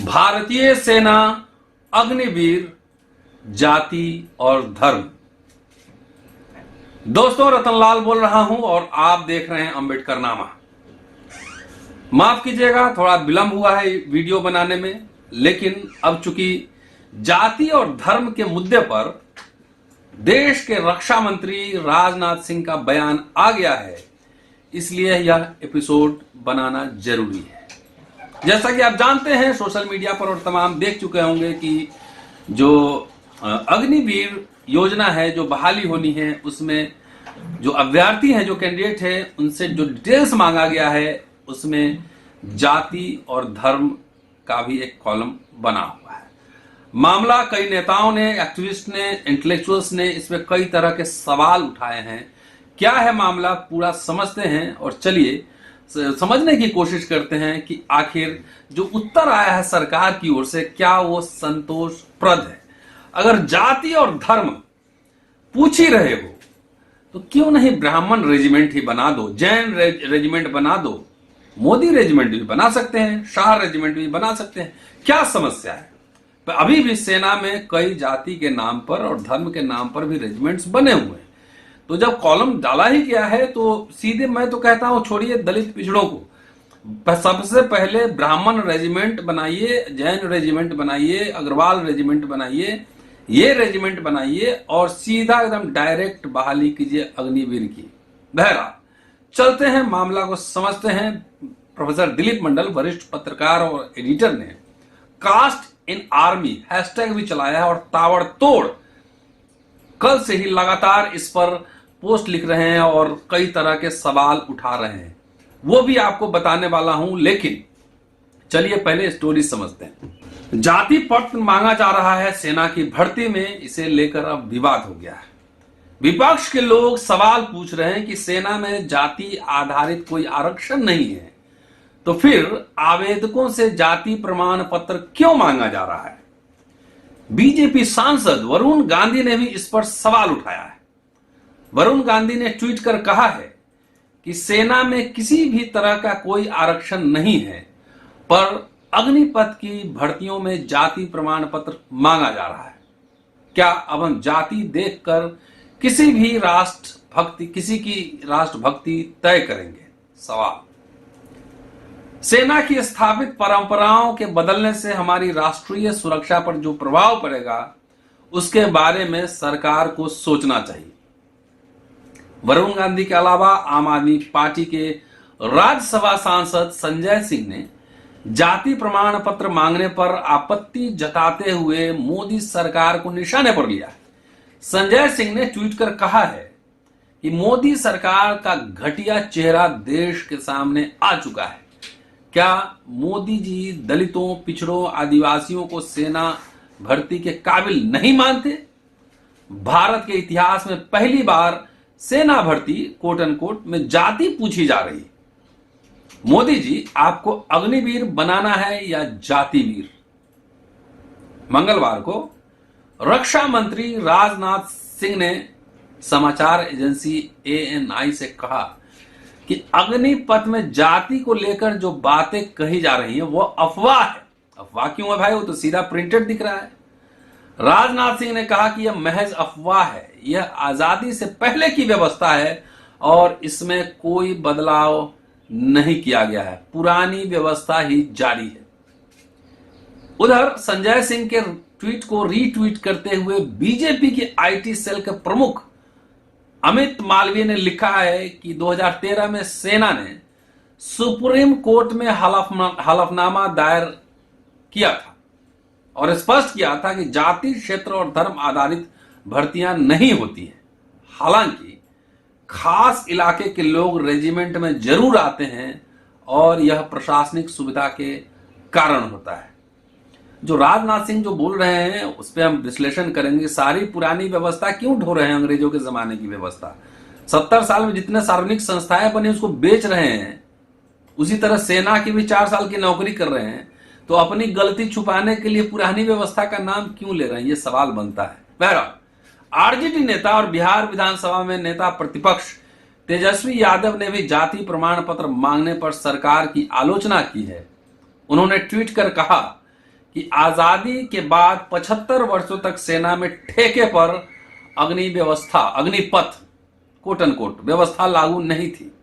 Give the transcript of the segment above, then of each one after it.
भारतीय सेना, अग्निवीर, जाति और धर्म। दोस्तों, रतनलाल बोल रहा हूं और आप देख रहे हैं अंबेडकरनामा। माफ कीजिएगा, थोड़ा विलंब हुआ है वीडियो बनाने में, लेकिन अब चूंकि जाति और धर्म के मुद्दे पर देश के रक्षा मंत्री राजनाथ सिंह का बयान आ गया है, इसलिए यह एपिसोड बनाना जरूरी है। जैसा कि आप जानते हैं, सोशल मीडिया पर और तमाम देख चुके होंगे कि जो अग्निवीर योजना है, जो बहाली होनी है, उसमें जो अभ्यर्थी हैं, जो कैंडिडेट हैं, उनसे जो डिटेल्स मांगा गया है, उसमें जाति और धर्म का भी एक कॉलम बना हुआ है। मामला कई नेताओं ने, एक्टिविस्ट ने, इंटेलेक्चुअल्स ने इसमें कई तरह के सवाल उठाए हैं। क्या है मामला, पूरा समझते हैं और चलिए समझने की कोशिश करते हैं कि आखिर जो उत्तर आया है सरकार की ओर से, क्या वो संतोषप्रद है। अगर जाति और धर्म पूछ ही रहे हो तो क्यों नहीं ब्राह्मण रेजिमेंट ही बना दो, जैन रेजिमेंट बना दो, मोदी रेजिमेंट भी बना सकते हैं, शाह रेजिमेंट भी बना सकते हैं, क्या समस्या है। पर अभी भी सेना में कई जाति के नाम पर और धर्म के नाम पर भी रेजिमेंट्स बने हुए हैं। तो जब कॉलम डाला ही गया है तो सीधे मैं तो कहता हूं, छोड़िए दलित पिछड़ों को, सबसे पहले ब्राह्मण रेजिमेंट बनाइए, जैन रेजिमेंट बनाइए, अग्रवाल रेजिमेंट बनाइए, ये रेजिमेंट बनाइए और सीधा एकदम डायरेक्ट बहाली कीजिए अग्निवीर की। बहरहाल चलते हैं, मामला को समझते हैं। प्रोफेसर दिलीप मंडल, वरिष्ठ पत्रकार और एडिटर, ने कास्ट इन आर्मी हैशटैग भी चलाया है और ताबड़तोड़ कल से ही लगातार इस पर पोस्ट लिख रहे हैं और कई तरह के सवाल उठा रहे हैं, वो भी आपको बताने वाला हूं। लेकिन चलिए पहले स्टोरी समझते हैं। जाति पत्र मांगा जा रहा है सेना की भर्ती में, इसे लेकर अब विवाद हो गया है। विपक्ष के लोग सवाल पूछ रहे हैं कि सेना में जाति आधारित कोई आरक्षण नहीं है, तो फिर आवेदकों से जाति प्रमाण पत्र क्यों मांगा जा रहा है। बीजेपी सांसद वरुण गांधी ने भी इस पर सवाल उठाया है। वरुण गांधी ने ट्वीट कर कहा है कि सेना में किसी भी तरह का कोई आरक्षण नहीं है, पर अग्निपथ की भर्तियों में जाति प्रमाण पत्र मांगा जा रहा है। क्या अब हम जाति देखकर किसी की राष्ट्रभक्ति तय करेंगे? सवाल। सेना की स्थापित परंपराओं के बदलने से हमारी राष्ट्रीय सुरक्षा पर जो प्रभाव पड़ेगा, उसके बारे में सरकार को सोचना चाहिए। वरुण गांधी के अलावा आम आदमी पार्टी के राज्यसभा सांसद संजय सिंह ने जाति प्रमाण पत्र मांगने पर आपत्ति जताते हुए मोदी सरकार को निशाने पर लिया है। संजय सिंह ने ट्वीट कर कहा है कि मोदी सरकार का घटिया चेहरा देश के सामने आ चुका है। क्या मोदी जी दलितों, पिछड़ों, आदिवासियों को सेना भर्ती के काबिल नहीं मानते? भारत के इतिहास में पहली बार सेना भर्ती कोट एंड कोट में जाति पूछी जा रही है। मोदी जी, आपको अग्निवीर बनाना है या जातिवीर? मंगलवार को रक्षा मंत्री राजनाथ सिंह ने समाचार एजेंसी ANI से कहा कि अग्निपथ में जाति को लेकर जो बातें कही जा रही हैं वो अफवाह है। अफवाह क्यों है भाई, वो तो सीधा प्रिंटेड दिख रहा है। राजनाथ सिंह ने कहा कि यह महज अफवाह है, यह आजादी से पहले की व्यवस्था है और इसमें कोई बदलाव नहीं किया गया है, पुरानी व्यवस्था ही जारी है। उधर संजय सिंह के ट्वीट को रीट्वीट करते हुए बीजेपी की IT सेल के प्रमुख अमित मालवीय ने लिखा है कि 2013 में सेना ने सुप्रीम कोर्ट में हलफनामा दायर किया था और स्पष्ट किया था कि जाति, क्षेत्र और धर्म आधारित भर्तियां नहीं होती हैं। हालांकि खास इलाके के लोग रेजिमेंट में जरूर आते हैं और यह प्रशासनिक सुविधा के कारण होता है। जो राजनाथ सिंह जो बोल रहे हैं उस पर हम विश्लेषण करेंगे। सारी पुरानी व्यवस्था क्यों ढो रहे हैं, अंग्रेजों के जमाने की व्यवस्था। 70 साल में जितने सार्वजनिक संस्थाएं बनी उसको बेच रहे हैं, उसी तरह सेना की भी 4 साल की नौकरी कर रहे हैं, तो अपनी गलती छुपाने के लिए पुरानी व्यवस्था का नाम क्यों ले रहे हैं, ये सवाल बनता है। बहरहाल RJD नेता और बिहार विधानसभा में नेता प्रतिपक्ष तेजस्वी यादव ने भी जाति प्रमाण पत्र मांगने पर सरकार की आलोचना की है। उन्होंने ट्वीट कर कहा कि आजादी के बाद 75 वर्षों तक सेना में ठेके पर अग्निपथ कोट अनकोट व्यवस्था लागू नहीं थी।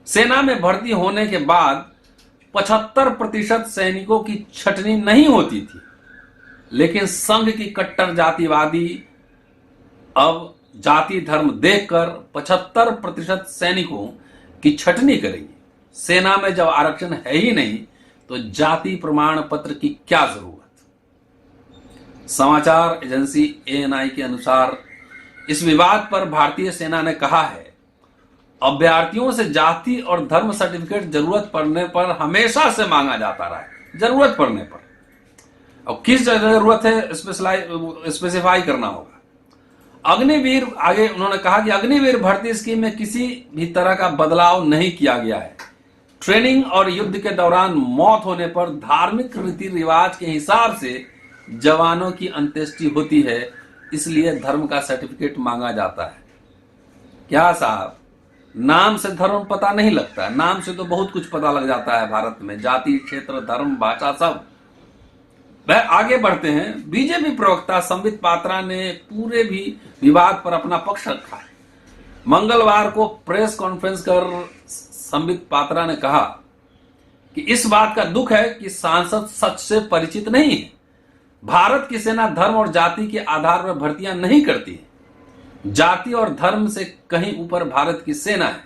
सेना में भर्ती होने के बाद 75% सैनिकों की छटनी नहीं होती थी, लेकिन संघ की कट्टर जातिवादी अब जाति धर्म देखकर 75% सैनिकों की छटनी करेगी। सेना में जब आरक्षण है ही नहीं तो जाति प्रमाण पत्र की क्या जरूरत। समाचार एजेंसी ANI के अनुसार इस विवाद पर भारतीय सेना ने कहा है, अभ्यर्थियों से जाति और धर्म सर्टिफिकेट जरूरत पड़ने पर हमेशा से मांगा जाता रहा है। जरूरत पड़ने पर, और किस जरूरत है स्पेसिफाई करना होगा। अग्निवीर, आगे उन्होंने कहा कि अग्निवीर भर्ती स्कीम में किसी भी तरह का बदलाव नहीं किया गया है। ट्रेनिंग और युद्ध के दौरान मौत होने पर धार्मिक रीति रिवाज के हिसाब से जवानों की अंत्येष्टि होती है, इसलिए धर्म का सर्टिफिकेट मांगा जाता है। क्या साहब, नाम से धर्म पता नहीं लगता, नाम से तो बहुत कुछ पता लग जाता है भारत में, जाति, क्षेत्र, धर्म, भाषा सब। वह आगे बढ़ते हैं। बीजेपी प्रवक्ता संबित पात्रा ने पूरे भी विवाद पर अपना पक्ष रखा है। मंगलवार को प्रेस कॉन्फ्रेंस कर संबित पात्रा ने कहा कि इस बात का दुख है कि सांसद सच से परिचित नहीं है। भारत की सेना धर्म और जाति के आधार पर भर्तियां नहीं करती है। जाति और धर्म से कहीं ऊपर भारत की सेना है।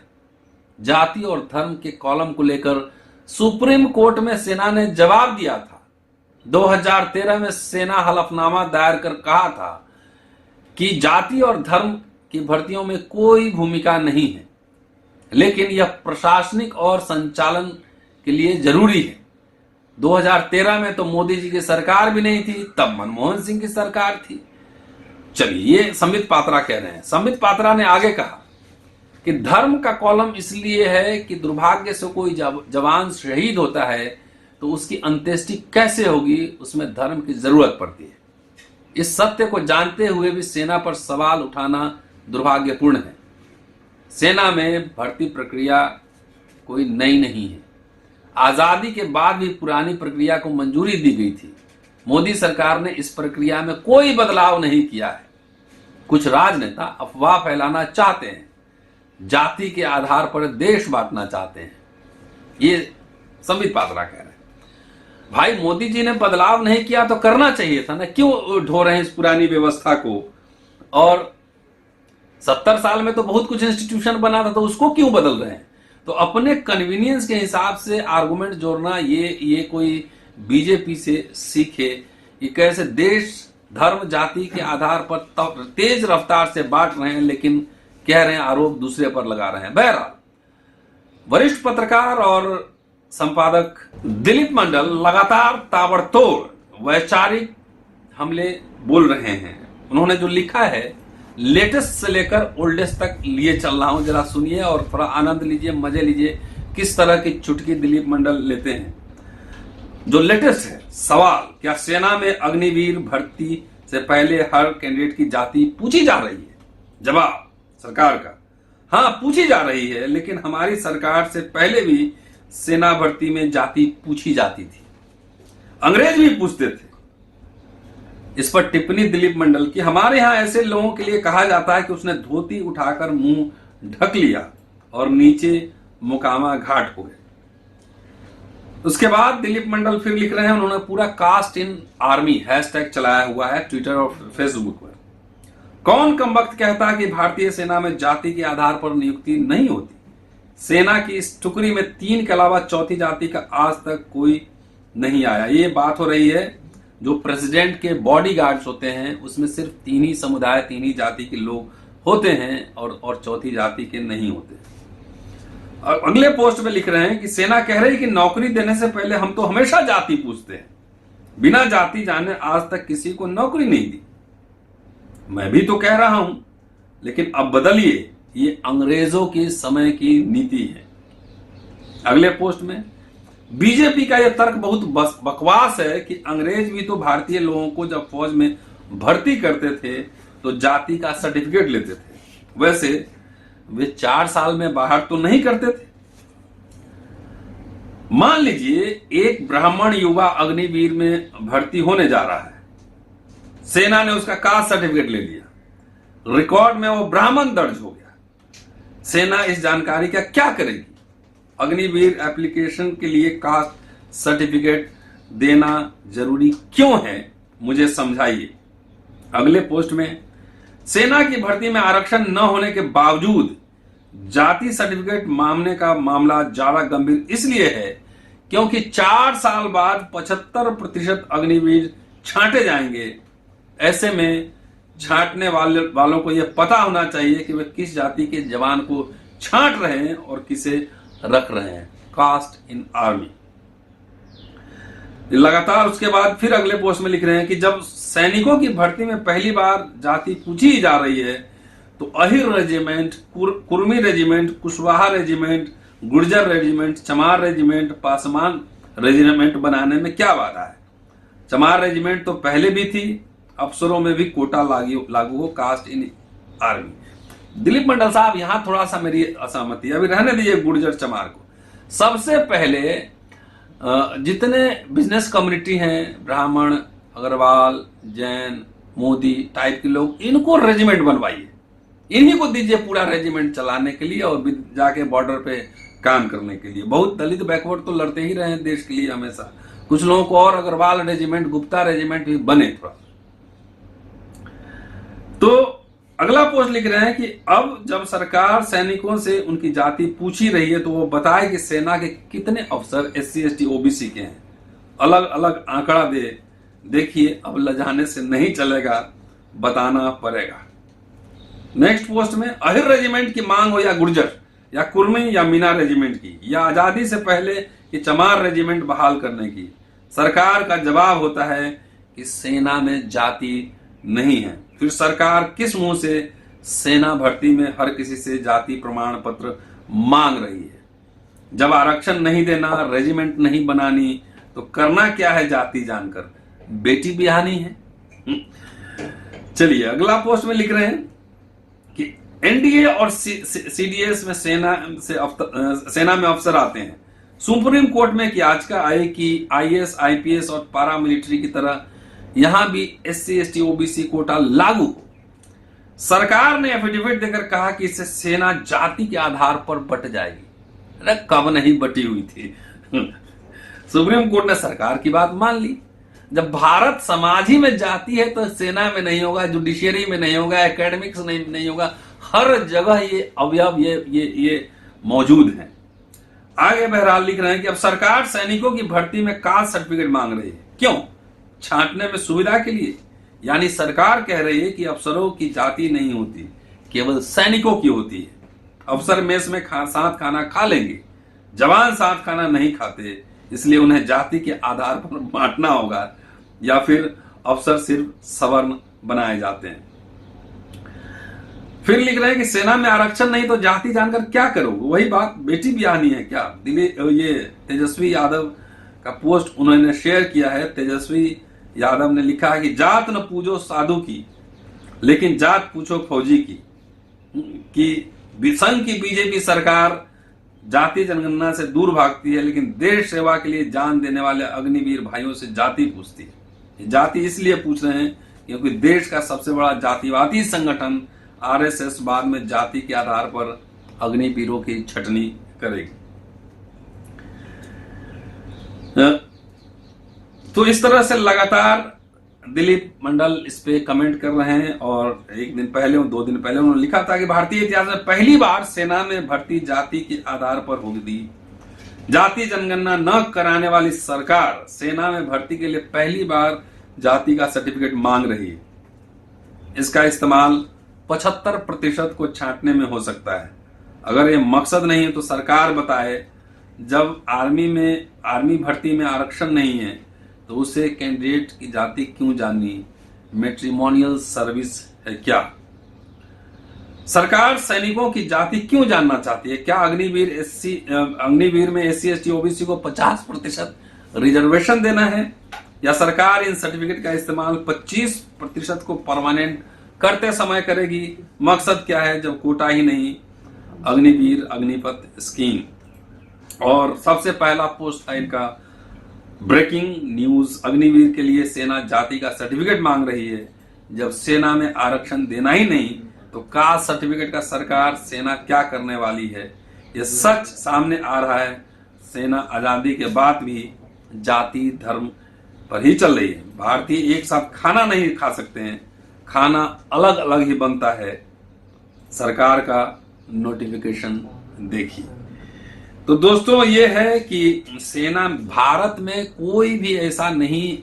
जाति और धर्म के कॉलम को लेकर सुप्रीम कोर्ट में सेना ने जवाब दिया था। 2013 में सेना हलफनामा दायर कर कहा था कि जाति और धर्म की भर्तियों में कोई भूमिका नहीं है, लेकिन यह प्रशासनिक और संचालन के लिए जरूरी है। 2013 में तो मोदी जी की सरकार भी नहीं थी, तब मनमोहन सिंह की सरकार थी। चलिए, ये संबित पात्रा कह रहे हैं। संबित पात्रा ने आगे कहा कि धर्म का कॉलम इसलिए है कि दुर्भाग्य से कोई जवान शहीद होता है तो उसकी अंत्येष्टि कैसे होगी, उसमें धर्म की जरूरत पड़ती है। इस सत्य को जानते हुए भी सेना पर सवाल उठाना दुर्भाग्यपूर्ण है। सेना में भर्ती प्रक्रिया कोई नई नहीं है। आजादी के बाद भी पुरानी प्रक्रिया को मंजूरी दी गई थी। मोदी सरकार ने इस प्रक्रिया में कोई बदलाव नहीं किया है। कुछ राजनेता अफवाह फैलाना चाहते हैं, जाति के आधार पर देश बांटना चाहते हैं। ये संबित पात्रा कह रहे हैं। भाई, मोदी जी ने बदलाव नहीं किया तो करना चाहिए था ना, क्यों ढो रहे हैं इस पुरानी व्यवस्था को। और 70 साल में तो बहुत कुछ इंस्टीट्यूशन बना था, तो उसको क्यों बदल रहे हैं। तो अपने कन्वीनियंस के हिसाब से आर्गुमेंट जोड़ना, ये कोई बीजेपी से सीखे। ये कैसे देश धर्म जाति के आधार पर तेज रफ्तार से बांट रहे हैं, लेकिन कह रहे हैं आरोप दूसरे पर लगा रहे हैं। बहरहाल, वरिष्ठ पत्रकार और संपादक दिलीप मंडल लगातार ताबड़तोड़ वैचारिक हमले बोल रहे हैं। उन्होंने जो लिखा है, लेटेस्ट से लेकर ओल्डेस्ट तक लिए चल रहा हूं, जरा सुनिए और थोड़ा आनंद लीजिए, मजे लीजिए किस तरह की चुटकी दिलीप मंडल लेते हैं। जो लेटेस्ट है, सवाल, क्या सेना में अग्निवीर भर्ती से पहले हर कैंडिडेट की जाति पूछी जा रही है? जवाब सरकार का, हाँ पूछी जा रही है, लेकिन हमारी सरकार से पहले भी सेना भर्ती में जाति पूछी जाती थी। अंग्रेज भी पूछते थे। इस पर टिप्पणी दिलीप मंडल की, हमारे यहां ऐसे लोगों के लिए कहा जाता है कि उसने धोती उठाकर मुंह ढक लिया और नीचे मुकामा घाट हो गए। उसके बाद दिलीप मंडल फिर लिख रहे हैं, उन्होंने पूरा कास्ट इन आर्मी हैशटैग चलाया हुआ है ट्विटर और फेसबुक पर। कौन कमबख्त कहता है कि भारतीय सेना में जाति के आधार पर नियुक्ति नहीं होती। सेना की इस टुकड़ी में 3 के अलावा चौथी जाति का आज तक कोई नहीं आया। ये बात हो रही है, जो प्रेसिडेंट के बॉडीगार्ड्स होते हैं उसमें सिर्फ 3 ही समुदाय, 3 ही जाति के लोग होते हैं और चौथी जाति के नहीं होते। और अगले पोस्ट में लिख रहे हैं कि सेना कह रही है कि नौकरी देने से पहले हम तो हमेशा जाति पूछते हैं, बिना जाति जाने आज तक किसी को नौकरी नहीं दी। मैं भी तो कह रहा हूं, लेकिन अब बदलिए, ये अंग्रेजों के समय की नीति है। अगले पोस्ट में बीजेपी का यह तर्क बहुत बकवास है कि अंग्रेज भी तो भारतीय लोगों को जब फौज में भर्ती करते थे तो जाति का सर्टिफिकेट लेते थे, वैसे वे 4 साल में बाहर तो नहीं करते थे। मान लीजिए एक ब्राह्मण युवा अग्निवीर में भर्ती होने जा रहा है, सेना ने उसका कास्ट सर्टिफिकेट ले लिया, रिकॉर्ड में वो ब्राह्मण दर्ज हो गया। सेना इस जानकारी का क्या करेगी? अग्निवीर एप्लीकेशन के लिए कास्ट सर्टिफिकेट देना जरूरी क्यों है, मुझे समझाइए। अगले पोस्ट में, सेना की भर्ती में आरक्षण न होने के बावजूद जाति सर्टिफिकेट मांगने का मामला ज्यादा गंभीर इसलिए है क्योंकि 4 साल बाद 75% अग्निवीर छांटे जाएंगे। ऐसे में छांटने वालों को यह पता होना चाहिए कि वे किस जाति के जवान को छांट रहे हैं और किसे रख रहे हैं। Caste in army. लगातार उसके बाद फिर अगले पोस्ट में लिख रहे हैं कि जब सैनिकों की भर्ती में पहली बार जाति पूछी जा रही है तो Ahir regiment, Kurmi regiment, Kushwaha regiment, Gurjar regiment, चमार रेजिमेंट, पासवान रेजिमेंट बनाने में क्या बाधा है? चमार रेजिमेंट तो पहले भी थी, अफसरों में भी कोटा लागू हो cast in army. Dilip Mandal साहब, यहां थोड़ा सा मेरी असहमति है, अभी रहने दीजिए गुर्जर चमार को। सबसे पहले जितने बिजनेस कम्युनिटी हैं, ब्राह्मण, अग्रवाल, जैन, मोदी टाइप के लोग, इनको रेजिमेंट बनवाइए, इन्हीं को दीजिए पूरा रेजिमेंट चलाने के लिए और जाके बॉर्डर पे काम करने के लिए। बहुत दलित बैकवर्ड तो लड़ते ही रहे हैं देश के लिए हमेशा। कुछ लोगों को और अग्रवाल रेजिमेंट, गुप्ता रेजिमेंट भी बने थोड़ा। तो अगला पोस्ट लिख रहे हैं कि अब जब सरकार सैनिकों से उनकी जाति पूछ ही रही है तो वो बताए कि सेना के कितने अफसर SC ST OBC के हैं, अलग अलग आंकड़ा दे। देखिए अब लजाने से नहीं चलेगा, बताना पड़ेगा। नेक्स्ट पोस्ट में, अहिर रेजिमेंट की मांग हो या गुर्जर या कुर्मी या मीना रेजिमेंट की, या आजादी से पहले कि चमार रेजिमेंट बहाल करने की, सरकार का जवाब होता है कि सेना में जाति नहीं है। फिर सरकार किस मुंह से सेना भर्ती में हर किसी से जाति प्रमाण पत्र मांग रही है? जब आरक्षण नहीं देना, रेजिमेंट नहीं बनानी, तो करना क्या है जाति जानकर? बेटी बिहानी है। चलिए अगला पोस्ट में लिख रहे हैं कि NDA और CDS में सेना में अफसर आते हैं। सुप्रीम कोर्ट में कि आज का आए कि IAS, IPS और पारा मिलिट्री की तरह यहां भी SC ST OBC कोटा लागू हो। सरकार ने एफिडेविट देकर कहा कि इससे सेना जाति के आधार पर बट जाएगी। अरे कब नहीं बटी हुई थी। सुप्रीम कोर्ट ने सरकार की बात मान ली। जब भारत समाज ही में जाति है तो सेना में नहीं होगा, जुडिशियरी में नहीं होगा, एकेडमिक्स नहीं होगा, हर जगह ये अवयव ये मौजूद है। आगे बहरहाल लिख रहे हैं कि अब सरकार सैनिकों की भर्ती में कास्ट सर्टिफिकेट मांग रही है। क्यों? छांटने में सुविधा के लिए। यानी सरकार कह रही है कि अफसरों की जाति नहीं होती, केवल सैनिकों की होती है। अफसर मेस में साथ खाना खा लेंगे, जवान साथ खाना नहीं खाते, इसलिए उन्हें जाति के आधार पर बांटना होगा, या फिर अफसर सिर्फ सवर्ण बनाए जाते हैं। फिर लिख रहे हैं कि सेना में आरक्षण नहीं तो जाति जानकर क्या करोगे? वही बात, बेटी बिहानी है क्या? ये तेजस्वी यादव का पोस्ट उन्होंने शेयर किया है। तेजस्वी यादव ने लिखा है कि जात न पूजो साधु की, लेकिन जात पूछो फौजी की। कि संघ की बीजेपी सरकार जाति जनगणना से दूर भागती है, लेकिन देश सेवा के लिए जान देने वाले अग्निवीर भाइयों से जाति पूछती है। जाति इसलिए पूछ रहे हैं क्योंकि देश का सबसे बड़ा जातिवादी संगठन RSS बाद में जाति के आधार पर अग्निवीरों की छटनी करेगी। तो इस तरह से लगातार दिलीप मंडल इस पे कमेंट कर रहे हैं। और एक दिन पहले, 2 दिन पहले उन्होंने लिखा था कि भारतीय इतिहास में पहली बार सेना में भर्ती जाति के आधार पर होगी। जाति जनगणना न कराने वाली सरकार सेना में भर्ती के लिए पहली बार जाति का सर्टिफिकेट मांग रही है। इसका इस्तेमाल 75% को छांटने में हो सकता है। अगर ये मकसद नहीं है तो सरकार बताए, जब आर्मी भर्ती में आरक्षण नहीं है तो उसे कैंडिडेट की जाति क्यों जाननी? मैट्रिमोनियल सर्विस है क्या? सरकार सैनिकों की जाति क्यों जानना चाहती है? क्या अग्निवीर में SC ST OBC को 50% रिजर्वेशन देना है, या सरकार इन सर्टिफिकेट का इस्तेमाल 25% को परमानेंट करते समय करेगी? मकसद क्या है जब कोटा ही नहीं? अग्निवीर अग्निपथ स्कीम। और सबसे पहला पोस्ट था इनका, ब्रेकिंग न्यूज, अग्निवीर के लिए सेना जाति का सर्टिफिकेट मांग रही है। जब सेना में आरक्षण देना ही नहीं तो कास्ट सर्टिफिकेट का सरकार सेना क्या करने वाली है। ये सच सामने आ रहा है। सेना आजादी के बाद भी जाति धर्म पर ही चल रही है। भारतीय एक साथ खाना नहीं खा सकते हैं, खाना अलग अलग ही बनता है। सरकार का नोटिफिकेशन देखिए। तो दोस्तों ये है कि सेना, भारत में कोई भी ऐसा नहीं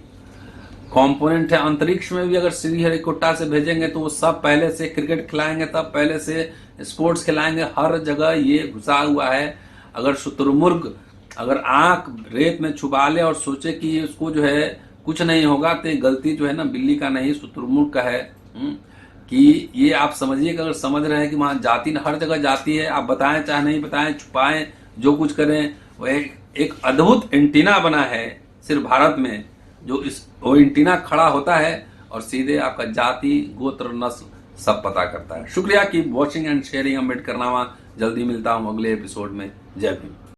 कंपोनेंट है। अंतरिक्ष में भी अगर श्रीहरिकोटा से भेजेंगे तो वो सब पहले से क्रिकेट खिलाएंगे, तब पहले से स्पोर्ट्स खिलाएंगे। हर जगह ये घुसा हुआ है। अगर शुतुरमुर्ग अगर आंख रेत में छुपा ले और सोचे कि उसको जो है कुछ नहीं होगा, तो गलती जो है ना बिल्ली का नहीं शुतुरमुर्ग का है। कि ये आप समझिए कि अगर समझ रहे हैं कि वहां जाति, हर जगह जाति है, आप बताएं चाहे नहीं बताएं, छुपाएं, जो कुछ करें, वो एक अद्भुत एंटीना बना है सिर्फ भारत में, जो वो एंटीना खड़ा होता है और सीधे आपका जाति गोत्र नस्ल सब पता करता है। शुक्रिया की वॉचिंग एंड शेयरिंग। अम्बेडकरनामा जल्दी मिलता हूं अगले एपिसोड में। जय भीम।